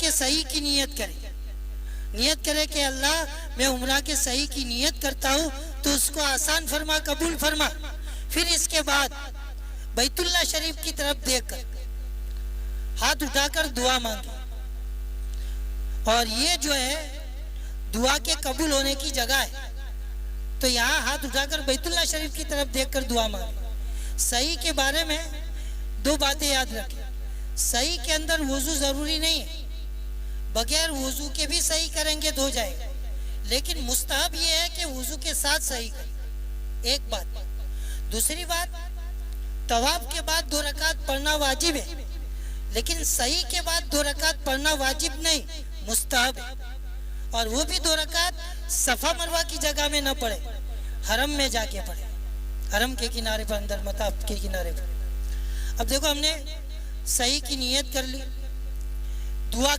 کے صحیح کی نیت کرے، نیت کرے کہ اللہ میں عمرہ کے صحیح کی نیت کرتا ہوں تو اس کو آسان فرما، قبول فرما. پھر اس کے بعد بیت اللہ شریف کی طرف دیکھ کر ہاتھ اٹھا کر دعا مانگے. اور یہ جو ہے دعا کے قبول ہونے کی جگہ ہے، تو یہاں ہاتھ اٹھا کر بیت اللہ شریف کی طرف دیکھ کر دعا مانگے. صحیح کے بارے میں دو باتیں یاد رکھیں. صحیح کے اندر وضو ضروری نہیں ہے، بغیر وضو کے بھی صحیح کریں گے تو ہو جائے گا، لیکن مستحب یہ ہے کہ وضو کے ساتھ صحیح کریں. ایک بات. دوسری بات، طواف کے بعد 2 رکعت پڑھنا واجب ہے، لیکن صحیح کے بعد 2 رکعت پڑھنا واجب نہیں، مستحب ہے. اور وہ بھی 2 رکعت صفا مروہ کی جگہ میں نہ پڑھے، حرم میں جا کے پڑھے، حرم کے کنارے پر، اندر مطاف کے کنارے پر. اب دیکھو ہم نے صحیح کی نیت کر لی، دعا